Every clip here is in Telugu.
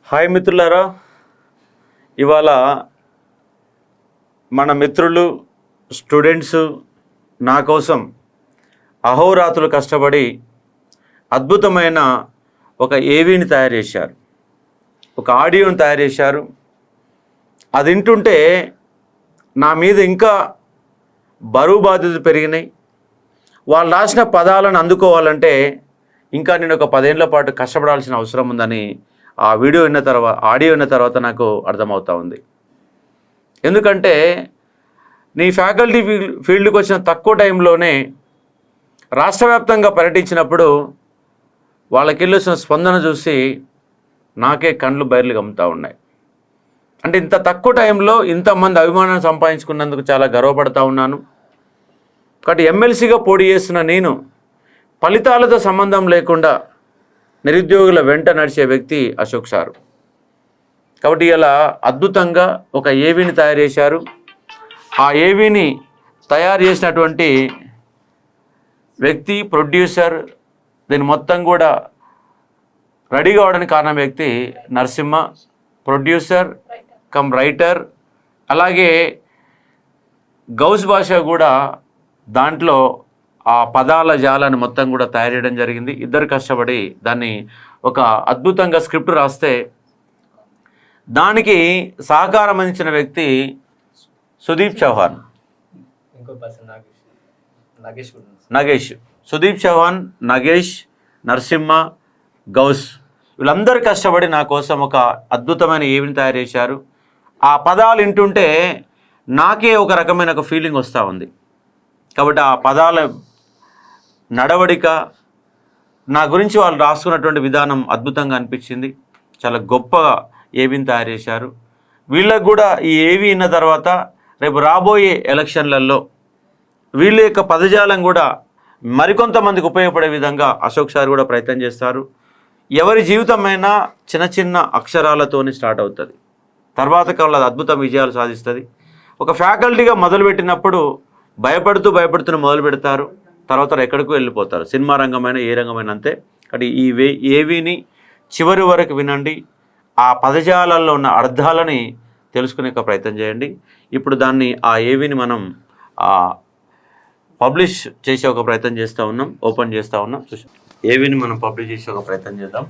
హాయ్ మిత్రులారా, ఇవాళ మన మిత్రులు స్టూడెంట్స్ నా కోసం అహోరాత్రులు కష్టపడి అద్భుతమైన ఒక ఏవీని తయారు చేశారు, ఒక ఆడియోని తయారు చేశారు. అది వింటుంటే నా మీద ఇంకా బరువు బాధ్యతలు పెరిగినాయి. వాళ్ళు రాసిన పదాలను అందుకోవాలంటే ఇంకా నేను ఒక 10 ఏళ్ల పాటు కష్టపడాల్సిన అవసరం ఉందని ఆ ఆడియో విన్న తర్వాత నాకు అర్థమవుతా ఉంది. ఎందుకంటే నీ ఫ్యాకల్టీ ఫీల్డ్కి వచ్చిన తక్కువ టైంలోనే రాష్ట్ర వ్యాప్తంగా పర్యటించినప్పుడు వాళ్ళకెళ్ళి వచ్చిన స్పందన చూసి నాకే కండ్లు బయర్లు గమ్ముతూ ఉన్నాయి. అంటే ఇంత తక్కువ టైంలో ఇంతమంది అభిమానాన్ని సంపాదించుకున్నందుకు చాలా గర్వపడతా ఉన్నాను. కాబట్టి ఎమ్మెల్సీగా పోటీ చేస్తున్న నేను ఫలితాలతో సంబంధం లేకుండా నిరుద్యోగుల వెంట నడిచే వ్యక్తి అశోక్ సారు. కాబట్టి ఇలా అద్భుతంగా ఒక ఏవీని తయారు చేశారు. ఆ ఏవీని తయారు చేసినటువంటి వ్యక్తి ప్రొడ్యూసర్, దీని మొత్తం కూడా రెడీ కావడానికి కారణం వ్యక్తి నరసింహ, ప్రొడ్యూసర్ కమ్ రైటర్. అలాగే గౌస్ భాష కూడా దాంట్లో ఆ పదాల జాలాన్ని మొత్తం కూడా తయారు చేయడం జరిగింది. ఇద్దరు కష్టపడి దాన్ని ఒక అద్భుతంగా స్క్రిప్ట్ రాస్తే దానికి సహకారం అందించిన వ్యక్తి సుదీప్ చౌహాన్, నగేష్, సుదీప్ చౌహాన్, నగేష్, నరసింహ, గౌస్ వీళ్ళందరూ కష్టపడి నా కోసం ఒక అద్భుతమైన ఏవిని తయారు చేశారు. ఆ పదాలు వింటుంటే నాకే ఒక రకమైన ఒక ఫీలింగ్ వస్తూ ఉంది. కాబట్టి ఆ పదాల నడవడిక, నా గురించి వాళ్ళు రాసుకున్నటువంటి విధానం అద్భుతంగా అనిపించింది. చాలా గొప్పగా ఏవీని తయారు చేశారు. వీళ్ళకు కూడా ఈ ఏవీ విన్న తర్వాత రేపు రాబోయే ఎలక్షన్లలో వీళ్ళ యొక్క పదజాలం కూడా మరికొంతమందికి ఉపయోగపడే విధంగా అశోక్ సార్ కూడా ప్రయత్నం చేస్తారు. ఎవరి జీవితమైనా చిన్న చిన్న అక్షరాలతోనే స్టార్ట్ అవుతుంది, తర్వాత కాలంలో అది అద్భుత విజయాలు సాధిస్తుంది. ఒక ఫ్యాకల్టీగా మొదలుపెట్టినప్పుడు భయపడుతూ మొదలు పెడతారు, తర్వాత ఎక్కడికి వెళ్ళిపోతారు. సినిమా రంగమైన ఏ రంగమైనా అంతే. కాబట్టి ఈ ఏవీని చివరి వరకు వినండి, ఆ పదజాలాల్లో ఉన్న అర్థాలని తెలుసుకునే ప్రయత్నం చేయండి. ఇప్పుడు దాన్ని ఆ ఏవీని మనం పబ్లిష్ చేసే ఒక ప్రయత్నం చేస్తూ ఉన్నాం, ఓపెన్ చేస్తూ ఉన్నాం. ఏవీని మనం పబ్లిష్ చేసే ఒక ప్రయత్నం చేద్దాం.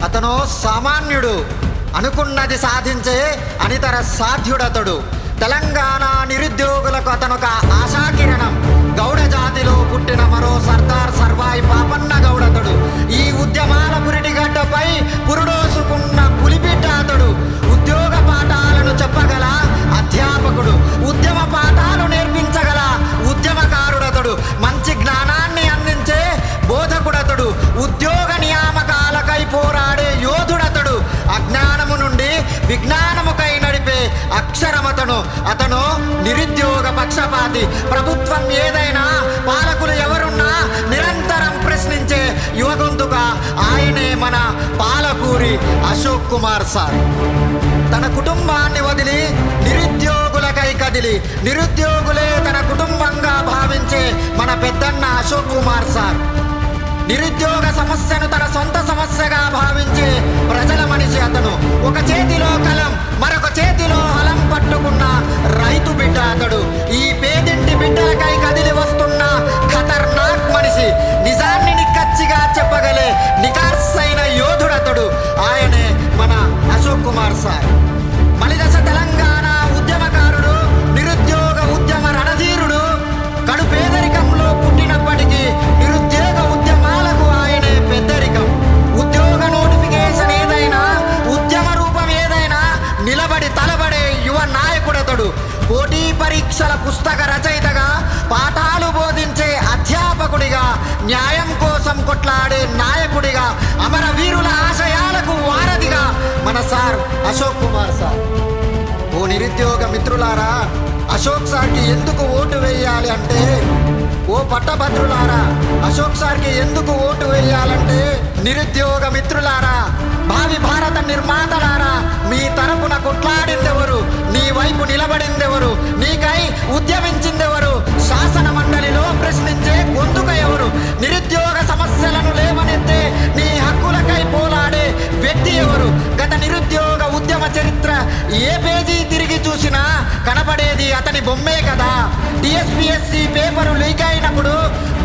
అతను సామాన్యుడు, అనుకున్నది సాధించే అనితర సాధ్యుడతడు. తెలంగాణ నిరుద్యోగులకు అతనొక ఆశాకిరణం. గౌడ జాతిలో పుట్టిన మరో సర్దార్ సర్వాయి పాపన్న గౌడతడు. ఈ ఉద్యమాల పురిటిగడ్డపై పురుడోసుకున్న పులిబిడ్డ అతడు. ఉద్యోగ పాఠాలను చెప్పగల అధ్యాపకుడు, ఉద్యమ పాఠాలు నేర్పించగల ఉద్యమకారుడతడు. మంచి జ్ఞానాన్ని అందించే బోధకుడతడు. ఉద్యోగ నియామకాలకై పోరాడే యోధుడతడు. అజ్ఞానము నుండి విజ్ఞానముకై నడిపే అక్షరమతను. అతను నిరుద్యోగ పక్షపాతి. ప్రభుత్వం ఏదైనా, పాలకులు ఎవరున్నా నిరంతరం ప్రశ్నించే యువగొంతుగా ఆయనే మన పాలకూరి అశోక్ కుమార్ సార్. తన కుటుంబాన్ని వదిలి నిరుద్యోగులకై కదిలి నిరుద్యోగులే తన కుటుంబంగా భావించే మన పెద్దన్న అశోక్ కుమార్ సార్. నిరుద్యోగ సమస్యను తన సొంత సమస్యగా భావించే ప్రజల మనిషి అతను. ఒక చేతిలో కలం, మరొక చేతిలో హలం పట్టుకున్న రైతు బిడ్డ అతడు. ఈ పేదింటి బిడ్డలకై కదిలి వస్తున్న ఖతర్నాక్ మనిషి. నిజాన్ని నిక్కచ్చిగా చెప్పగలే నికార్సైన యోధుడతడు. ఆయనే మన అశోక్ కుమార్ సార్. మలిదశ తెలంగాణ ఉద్యమకారుడు, నిరుద్యోగ ఉద్యమ రణధీరుడు. కడు పేదరికంలో పుట్టినప్పటికీ నిరుద్యోగ ఉద్యమాలకు ఆయనే పెద్దరికం. ఉద్యోగ నోటిఫికేషన్ ఏదైనా, ఉద్యమ రూపం ఏదైనా నిలబడి తలబడే యువ నాయకుడతడు. పోటీ పరీక్షల పుస్తక రచయితగా, పాఠాలు బోధించే అధ్యాపకుడిగా, న్యాయం కోసం కొట్లాడే నాయకుడిగా, అమరవీరుల ఆశయాలకు వారధిగా మన సార్ అశోక్ కుమార్ సార్. నిరుద్యోగ మిత్రులారా, అశోక్ సార్కి ఎందుకు ఓటు వేయాలి అంటే, ఓ పట్టభద్రులారా, అశోక్ సార్కి ఎందుకు ఓటు వేయాలంటే, నిరుద్యోగ మిత్రులారా, భావి భారత నిర్మాతలారా, మీ తరపున కొట్లాడిందెవరు, నీ వైపు నిలబడిందెవరు, నీకై ఉద్యమించిందెవరు, శాసన మండలిలో ప్రశ్నించే గొంతుక ఎవరు, నిరుద్యోగ సమస్యలను లేవనెత్తే నీ హక్కులకై పోరాడే వ్యక్తి ఎవరు? గత నిరుద్యోగ ఉద్యమ చరిత్ర ఏ పేజీ తిరిగి చూసినా కనపడేది అతని బొమ్మే కదా. టీఎస్పీఎస్సీ పేపరు లీక్ అయినప్పుడు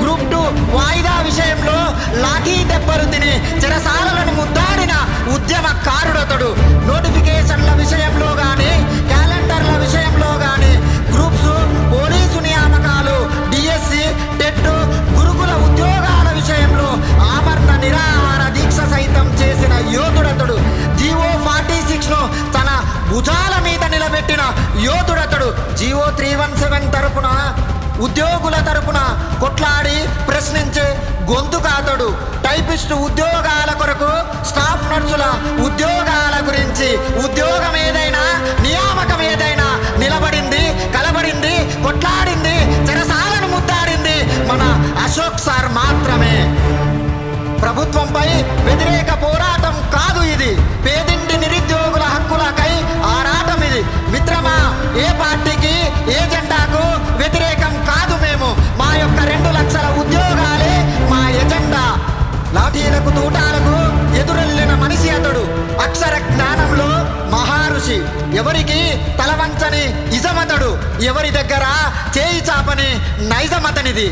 గ్రూప్ 2 వాయిదా విషయంలో లాఠీ దెబ్బలు తిని చెరసాలలను ముద్దాడిన ఉద్యమకారుడతడు. నోటిఫికేషన్ల విషయంలో కానీ, క్యాలెండర్ల విషయంలో కానీ, గ్రూప్స్, పోలీసు నియామకాలు, డిఎస్సి, టెట్, గురుకుల ఉద్యోగాల విషయంలో ఆమరణ నిరాహార దీక్ష సైతం చేసిన యోధుడతడు. జీవో 46ను తన భుజాల మీద నిలబెట్టిన యోధుడతడు. జీవో 317 తరపున, ఉద్యోగుల తరపున కొట్లాడి ప్రశ్నించే గొంతు కాతడు. టైపిస్టు ఉద్యోగాల కొరకు, స్టాఫ్ నర్సుల ఉద్యోగాల గురించి, ఉద్యోగం ఏదైనా, నియామకం ఏదైనా నిలబడింది, కలబడింది, కొట్లాడింది, చెరసాలను ముద్దాడింది మన అశోక్ సార్ మాత్రమే. ప్రభుత్వంపై వ్యతిరేక పోరాటం కాదు ఇది, పేదింటి నిరుద్యోగుల హక్కులకై ఆరాటం ఇది. మిత్రమా, ఏ పార్టీకి, ఏ జెండాకు వ్యతిరేకం కాదు మేము. మా యొక్క 2 లక్షల ఉద్యోగాలే మా ఎజెండా. లాఠీలకు తూటాలకు ఎదురెళ్ళిన మనిషి అతడు. అక్షర జ్ఞానంలో మహారుషి. ఎవరికి తలవంచని ఇజమతడు, ఎవరి దగ్గర చేయి చాపని నైజమతనిది.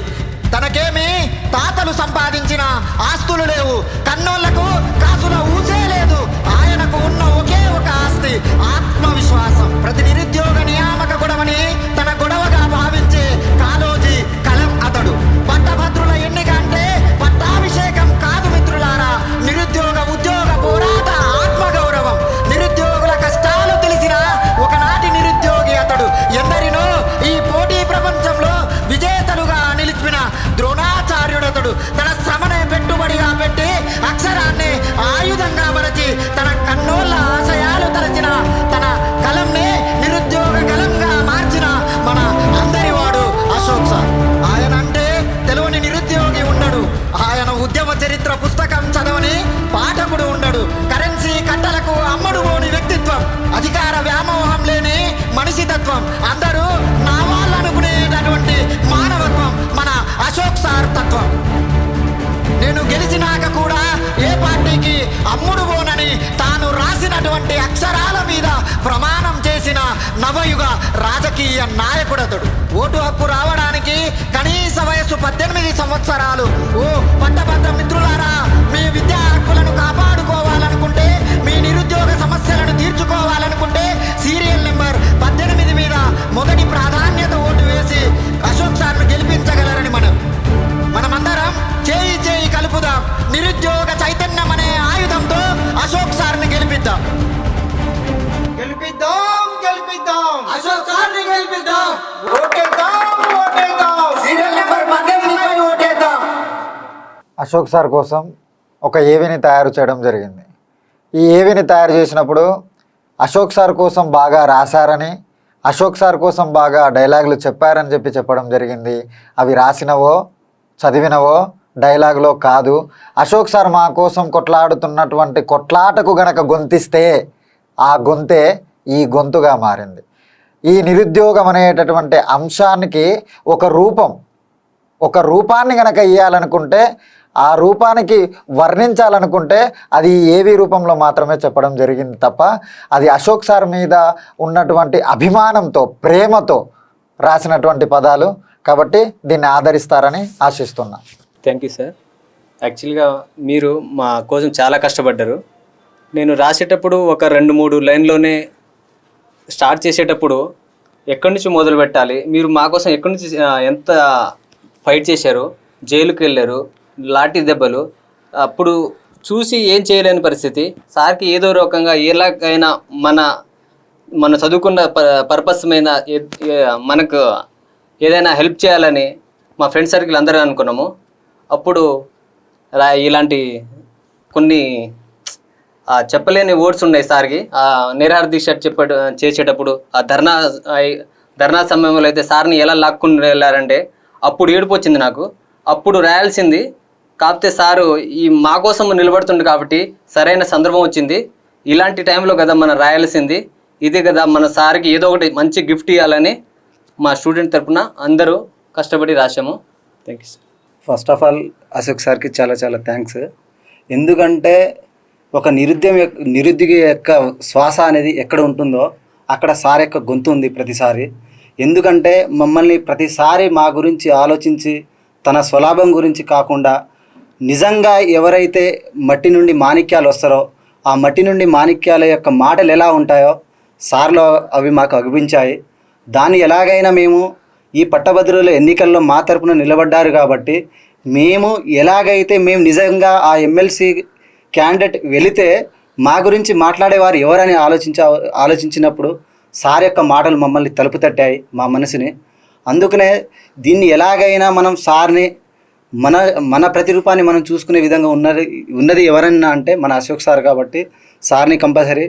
తనకేమి తాతలు సంపాదించిన ఆస్తులు లేవు, కన్నోళ్లకు కాసుల ఊసే లేదు. ఆయనకు ఉన్న ఒకే ఒక ఆస్తి ఆత్మవిశ్వాసం. ప్రతి నిరుద్యోగ నియామక గొడవని తన గొడవగా భావించే కాలోజీ కలం అతడు. పట్టభద్రుల ఎన్నిక అంటే పట్టాభిషేకం కాదు మిత్రులారా, నిరుద్యోగ ఉద్యోగ పోరాట ఆత్మగౌరవం. నిరుద్యోగుల కష్టాలు తెలిసిన ఒకనాటి నిరుద్యోగి అతడు. ఎందరినో ఈ పోటీ ప్రపంచంలో విజేతలుగా నిలిపిన ద్రోణాచార్యుడతడు. తన శ్రమనే పెట్టుబడిగా పెట్టి అక్షరాన్ని ఆయుధంగా మరచి తన కన్నోళ్ళ ఆశయాలు తలచిన తన కలంనే నిరుద్యోగ కలంగా మార్చిన మన అందరివాడు అశోక్ సార్. ఆయన అంటే తెలియని నిరుద్యోగి ఉండడు. ఆయన ఉద్యమ చరిత్ర పుస్తకం చదవని పాఠకుడు ఉండడు. కరెన్సీ కట్టలకు అమ్మడు పోని వ్యక్తిత్వం, అధికార వ్యామోహం లేని మనిషి తత్వం, అందరూ నా వాళ్ళనుకునేటటువంటి మానవత్వం మన అశోక్ సార్ తత్వం. నేను గెలిచినాక కూడా ఏ పార్టీకి అమ్ముడు పోనని తాను రాసినటువంటి అక్షరాల మీద ప్రమాణం చేసిన నవయుగ రాజకీయ నాయకుడతడు. ఓటు హక్కు రావడానికి కనీస వయస్సు 18 సంవత్సరాలు. ఓ పట్టభద్ర మిత్రులారా, మీ విద్యా హక్కులను కాపాడుకోవాలనుకుంటే, మీ నిరుద్యోగ సమస్యలను తీర్చుకోవాలనుకుంటే సీరియల్ నెంబర్ 18 మీద మొదటి ప్రాధాన్యత ఓటు వేసి అశోక్ సార్ను గెలిపించగలరని మనమందరం చేయి చేయి కలుపుదాం. నిరుద్యోగ చైతన్యం అనే ఆయుధంతో అశోక్ సార్ని గెలిపిద్దాం. అశోక్ సార్ని గెలిపిద్దాం. సీరియల్ నెంబర్ 18 ఓటేద్దాం. అశోక్ సార్ కోసం ఒక ఏవిని తయారు చేయడం జరిగింది. ఈ ఏవిని తయారు చేసినప్పుడు అశోక్ సార్ కోసం బాగా రాశారని, అశోక్ సార్ కోసం బాగా డైలాగులు చెప్పారని చెప్పడం జరిగింది. అవి రాసినవో చదివినవో డైలాగులో కాదు. అశోక్ సార్ మా కోసం కొట్లాడుతున్నటువంటి కొట్లాటకు గనక గొంతిస్తే ఆ గొంతే ఈ గొంతుగా మారింది. ఈ నిరుద్యోగం అనేటటువంటి అంశానికి ఒక రూపాన్ని గనక ఇవ్వాలనుకుంటే, ఆ రూపానికి వర్ణించాలనుకుంటే అది ఏవి రూపంలో మాత్రమే చెప్పడం జరిగింది తప్ప అది అశోక్ సార్ మీద ఉన్నటువంటి అభిమానంతో, ప్రేమతో రాసినటువంటి పదాలు. కాబట్టి దీన్ని ఆదరిస్తారని ఆశిస్తున్నా. Thank you sir. యాక్చువల్గా మీరు మా కోసం చాలా కష్టపడ్డారు. నేను రాసేటప్పుడు ఒక 2-3 లైన్లోనే స్టార్ట్ చేసేటప్పుడు ఎక్కడి నుంచి మొదలు పెట్టాలి, మీరు మా కోసం ఎక్కడి నుంచి ఎంత ఫైట్ చేశారు, జైలుకి వెళ్ళారు, లాఠీ దెబ్బలు, అప్పుడు చూసి ఏం చేయలేని పరిస్థితి. సార్కి ఏదో రకంగా ఎలాగైనా మన చదువుకున్న పర్పస్ మీద మనకు ఏదైనా హెల్ప్ చేయాలని మా ఫ్రెండ్ సర్కిల్ అందరూ అనుకున్నాము. అప్పుడు ఇలాంటి కొన్ని చెప్పలేని వర్డ్స్ ఉన్నాయి సార్కి. నిరాహార దీక్ష చేసేటప్పుడు ఆ ధర్నా సమయంలో అయితే సార్ని ఎలా లాక్కుని వెళ్ళారంటే అప్పుడు ఏడుపు వచ్చింది నాకు. అప్పుడు రాయాల్సింది, కాకపోతే సారు మా కోసం నిలబడుతుంది కాబట్టి సరైన సందర్భం వచ్చింది. ఇలాంటి టైంలో కదా మనం రాయాల్సింది, ఇదే కదా మన సార్కి ఏదో ఒకటి మంచి గిఫ్ట్ ఇవ్వాలని మా స్టూడెంట్ తరఫున అందరూ కష్టపడి రాశాము. Thank you sir. First of all Ashok సార్కి చాలా చాలా థ్యాంక్స్. ఎందుకంటే ఒక నిరుద్యోగి యొక్క శ్వాస అనేది ఎక్కడ ఉంటుందో అక్కడ సార్ యొక్క గొంతు ఉంది ప్రతిసారి. ఎందుకంటే మమ్మల్ని ప్రతిసారి మా గురించి ఆలోచించి తన స్వలాభం గురించి కాకుండా నిజంగా ఎవరైతే మట్టి నుండి మాణిక్యాలు వస్తారో ఆ మట్టి నుండి మాణిక్యాల యొక్క మాటలు ఎలా ఉంటాయో సార్లో అవి మాకు అగుపించాయి. దాన్ని ఎలాగైనా మేము ఈ పట్టభద్రుల ఎన్నికల్లో మా తరపున నిలబడ్డారు కాబట్టి మేము మేము నిజంగా ఆ ఎమ్మెల్సీ క్యాండిడేట్ వెళితే మా గురించి మాట్లాడేవారు ఎవరని ఆలోచించినప్పుడు సార్ యొక్క మాటలు మమ్మల్ని తలుపు తట్టాయి మా మనసుని. అందుకనే దీన్ని ఎలాగైనా మనం సార్ని మన ప్రతిరూపాన్ని మనం చూసుకునే విధంగా ఉన్నది ఎవరన్నా అంటే మన అశోక్ సార్ కాబట్టి సార్ని కంపల్సరీ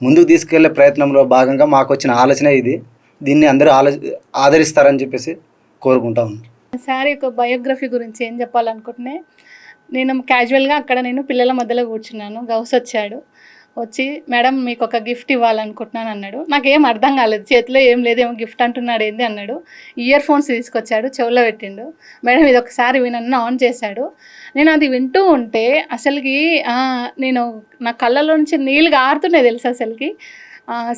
ముందుకు తీసుకెళ్లే ప్రయత్నంలో భాగంగా మాకు వచ్చిన ఆలోచన ఇది. దీన్ని అందరూ ఆదరిస్తారని చెప్పేసి కోరుకుంటా ఉన్నాను. సార్ యొక్క బయోగ్రఫీ గురించి ఏం చెప్పాలనుకుంటున్నా, నేను క్యాజువల్గా అక్కడ పిల్లల మధ్యలో కూర్చున్నాను. గౌస్ వచ్చి మేడం మీకు ఒక గిఫ్ట్ ఇవ్వాలనుకుంటున్నాను అన్నాడు. నాకేం అర్థం కాలేదు, చేతిలో ఏం లేదు, ఏమో గిఫ్ట్ అంటున్నాడు ఏంది అన్నాడు. ఇయర్ ఫోన్స్ తీసుకొచ్చాడు, చెవులో పెట్టిండు. మేడం ఇది ఒకసారి వినన్ను ఆన్ చేశాడు. నేను అది వింటూ ఉంటే అసలుకి నా కళ్ళలో నుంచి నీళ్ళు గారుతున్నాయి తెలుసు. అసలుకి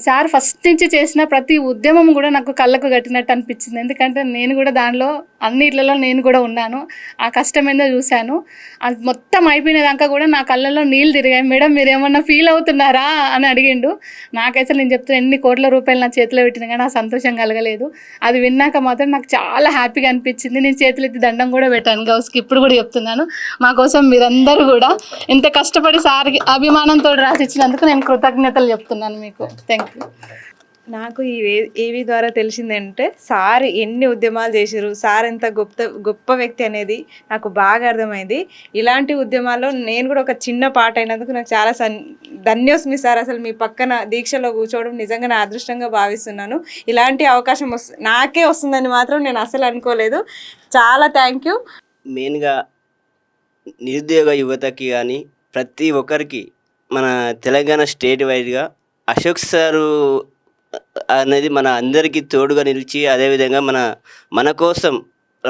సార్ ఫస్ట్ నుంచి చేసిన ప్రతి ఉద్యమం కూడా నాకు కళ్ళకు కట్టినట్టు అనిపించింది. ఎందుకంటే నేను కూడా దానిలో అన్నిట్లలో నేను కూడా ఉన్నాను, ఆ కష్టం ఏందో చూశాను. అది మొత్తం అయిపోయినదాకా కూడా నా కళ్ళల్లో నీళ్ళు తిరిగాయి. మేడం మీరు ఏమన్నా ఫీల్ అవుతున్నారా అని అడిగిండు. నాకైతే నేను చెప్తున్నా ఎన్ని కోట్ల రూపాయలు నా చేతిలో పెట్టినా కానీ ఆ సంతోషం కలగలేదు. అది విన్నాక మాత్రం నాకు చాలా హ్యాపీగా అనిపించింది. నేను చేతులు ఎత్తి దండం కూడా పెట్టాను గౌస్కి. ఇప్పుడు కూడా చెప్తున్నాను, మా కోసం మీరందరూ కూడా ఎంత కష్టపడి సార్కి అభిమానంతో రాసిచ్చినందుకు నేను కృతజ్ఞతలు చెప్తున్నాను మీకు. Thank you. నాకు ఈ ఏవి ద్వారా తెలిసిందంటే సార్ ఎన్ని ఉద్యమాలు చేశారు, సార్ ఎంత గొప్ప వ్యక్తి అనేది నాకు బాగా అర్థమైంది. ఇలాంటి ఉద్యమాల్లో నేను కూడా ఒక చిన్న పాట అయినందుకు నాకు చాలా ధన్యోస్మి సార్. అసలు మీ పక్కన దీక్షలో కూర్చోవడం నిజంగా నా అదృష్టంగా భావిస్తున్నాను. ఇలాంటి అవకాశం నాకే వస్తుందని మాత్రం నేను అసలు అనుకోలేదు. చాలా థ్యాంక్ యూ. మెయిన్గా నిరుద్యోగ యువతకి కానీ ప్రతి ఒక్కరికి మన తెలంగాణ స్టేట్ వైడ్గా అశోక్ సారు అనేది మన అందరికీ తోడుగా నిలిచి అదేవిధంగా మన కోసం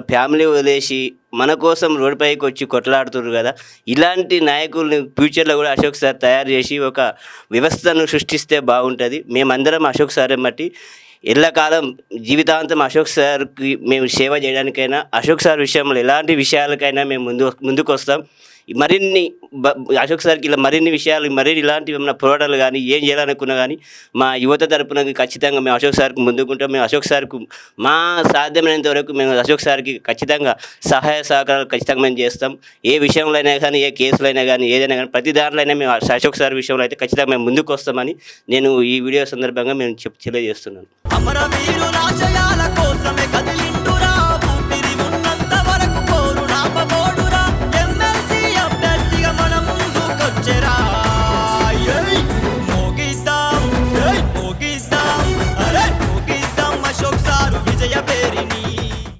ఫ్యామిలీ వదిలేసి మన కోసం రోడ్డుపైకి వచ్చి కొట్లాడుతున్నారు కదా. ఇలాంటి నాయకుల్ని ఫ్యూచర్లో కూడా అశోక్ సార్ తయారు చేసి ఒక వ్యవస్థను సృష్టిస్తే బాగుంటుంది. మేమందరం అశోక్ సార్ బట్టి ఎల్లకాలం జీవితాంతం అశోక్ సార్కి మేము సేవ చేయడానికైనా అశోక్ సార్ విషయంలో ఎలాంటి విషయాలకైనా మేము ముందుకు వస్తాం. మరిన్ని అశోక్ సార్కి ఇలా మరిన్ని విషయాలు ఇలాంటివి ఏమైనా పోరాటాలు కానీ ఏం చేయాలనుకున్నా కానీ మా యువత తరపున ఖచ్చితంగా మేము అశోక్ సార్కి ముందుకుంటాం. మేము అశోక్ సార్కు మా సాధ్యమైనంత వరకు మేము అశోక్ సార్కి ఖచ్చితంగా సహాయ సహకారాలు ఖచ్చితంగా మేము చేస్తాం. ఏ విషయంలో అయినా కానీ ఏ కేసులో అయినా కానీ ఏదైనా కానీ ప్రతి దాంట్లో అయినా మేము అశోక్ సార్ విషయంలో అయితే ఖచ్చితంగా మేము ముందుకు వస్తామని నేను ఈ వీడియో సందర్భంగా మేము తెలియజేస్తున్నాను.